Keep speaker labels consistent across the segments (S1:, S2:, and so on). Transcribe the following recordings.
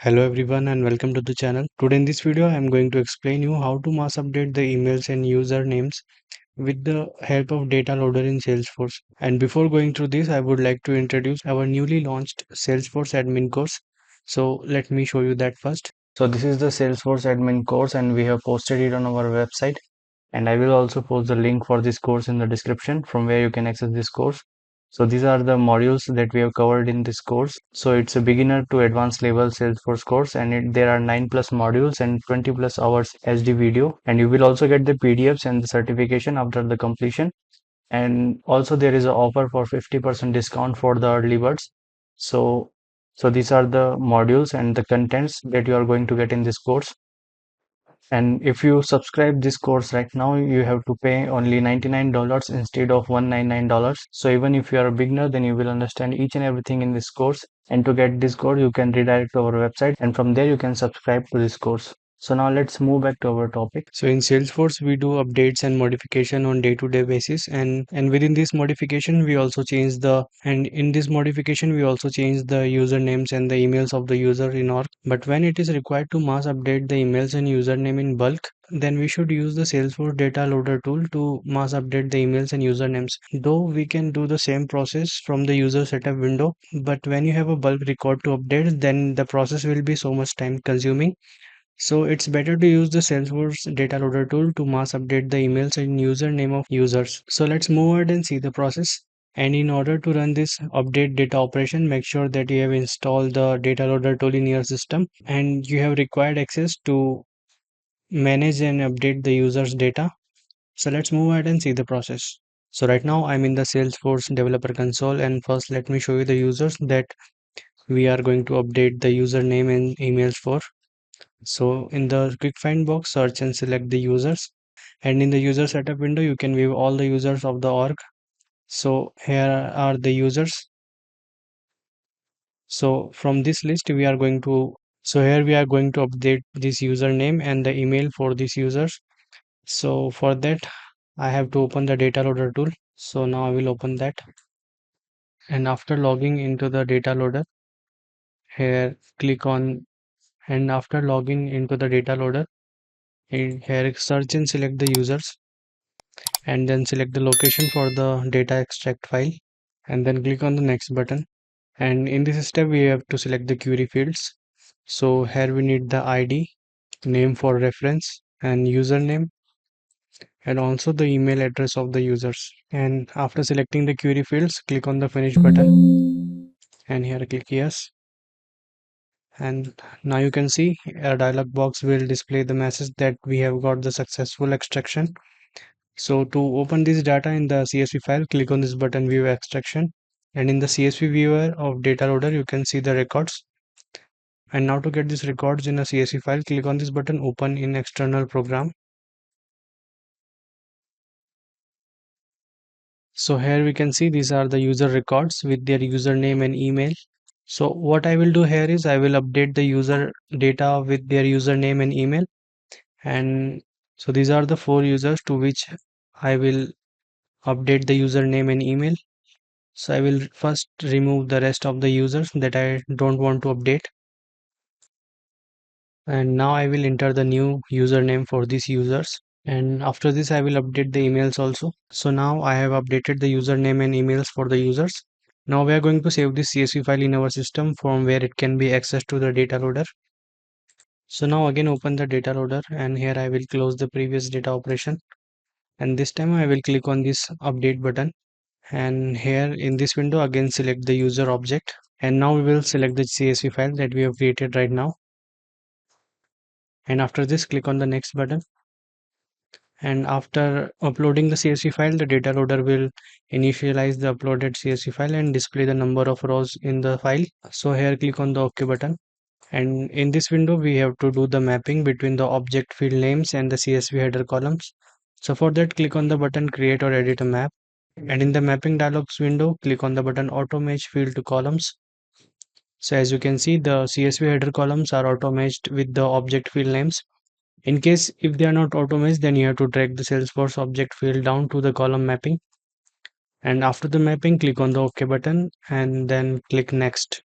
S1: Hello everyone and welcome to the channel. Today in this video I am going to explain you how to mass update the emails and usernames with the help of data loader in Salesforce. And before going through this, I would like to introduce our newly launched Salesforce admin course. So let me show you that first. So this is the Salesforce admin course and we have posted it on our website, and I will also post the link for this course in the description from where you can access this course. So these are the modules that we have covered in this course. So it's a beginner to advanced level Salesforce course, and there are 9 plus modules and 20 plus hours HD video, and you will also get the PDFs and the certification after the completion. And also there is an offer for 50% discount for the early birds. So these are the modules and the contents that you are going to get in this course. And if you subscribe this course right now, you have to pay only $99 instead of $199. So even if you are a beginner, then you will understand each and everything in this course. And to get this course, you can redirect to our website, and from there you can subscribe to this course. So now let's move back to our topic. So in Salesforce, we do updates and modification on day-to-day basis, and within this modification, we also change the and in this modification we also change the usernames and the emails of the user in org. But when it is required to mass update the emails and username in bulk, then we should use the Salesforce data loader tool to mass update the emails and usernames. Though we can do the same process from the user setup window, but when you have a bulk record to update, then the process will be so much time consuming. So it's better to use the Salesforce data loader tool to mass update the emails and username of users. So let's move ahead and see the process. And in order to run this update data operation, make sure that you have installed the data loader tool in your system and you have required access to manage and update the user's data. So let's move ahead and see the process. So right now I'm in the Salesforce developer console, and first let me show you the users that we are going to update the username and emails for. So in the quick find box, search and select the users, and in the user setup window you can view all the users of the org. So here are the users. So from this list we are going to so here we are going to update this username and the email for these users. So for that I have to open the data loader tool. So now I will open that, and after logging into the data loader, here click on and after logging into the data loader, here search and select the users, and then select the location for the data extract file, and then click on the next button. And in this step we have to select the query fields. So here we need the ID, name for reference, and username, and also the email address of the users. And after selecting the query fields, click on the finish button, and here click yes. And now you can see a dialog box will display the message that we have got the successful extraction. So to open this data in the CSV file, click on this button view extraction, and in the CSV viewer of data loader you can see the records. And now to get these records in a CSV file, click on this button open in external program. So here we can see these are the user records with their username and email. So what I will do here is I will update the user data with their username and email. And so these are the 4 users to which I will update the username and email. So I will first remove the rest of the users that I don't want to update. And now I will enter the new username for these users. And after this I will update the emails also. So now I have updated the username and emails for the users. Now we are going to save this CSV file in our system from where it can be accessed to the data loader. So now again open the data loader, and here I will close the previous data operation. And this time I will click on this update button, and here in this window again select the user object, and now we will select the CSV file that we have created right now. And after this click on the next button, and after uploading the CSV file, the data loader will initialize the uploaded CSV file and display the number of rows in the file. So here click on the OK button, and in this window we have to do the mapping between the object field names and the CSV header columns. So for that click on the button create or edit a map, and in the mapping dialogs window click on the button auto match field to columns. So as you can see, the CSV header columns are auto matched with the object field names. In case if they are not auto matched, then you have to drag the Salesforce object field down to the column mapping, and after the mapping click on the OK button and then click next.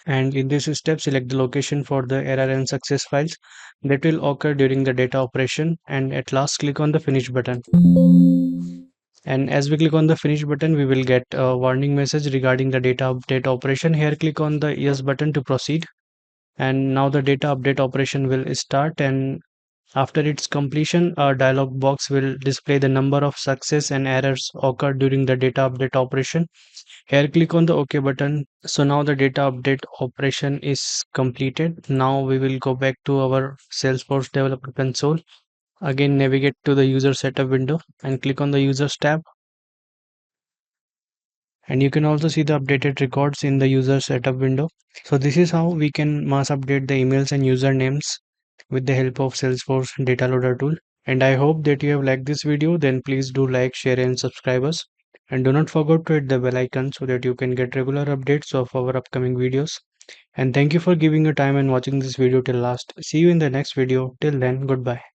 S1: And in this step, select the location for the error and success files that will occur during the data operation, and at last click on the finish button. And as we click on the finish button, we will get a warning message regarding the data update operation. Here click on the yes button to proceed, and now the data update operation will start. And after its completion, a dialog box will display the number of success and errors occurred during the data update operation. Here click on the OK button. So now the data update operation is completed. Now we will go back to our Salesforce developer console. Again, navigate to the user setup window and click on the users tab. And you can also see the updated records in the user setup window. So this is how we can mass update the emails and usernames with the help of Salesforce data loader tool. And I hope that you have liked this video. Then please do like, share and subscribe us. And do not forget to hit the bell icon so that you can get regular updates of our upcoming videos. And thank you for giving your time and watching this video till last. See you in the next video. Till then, goodbye.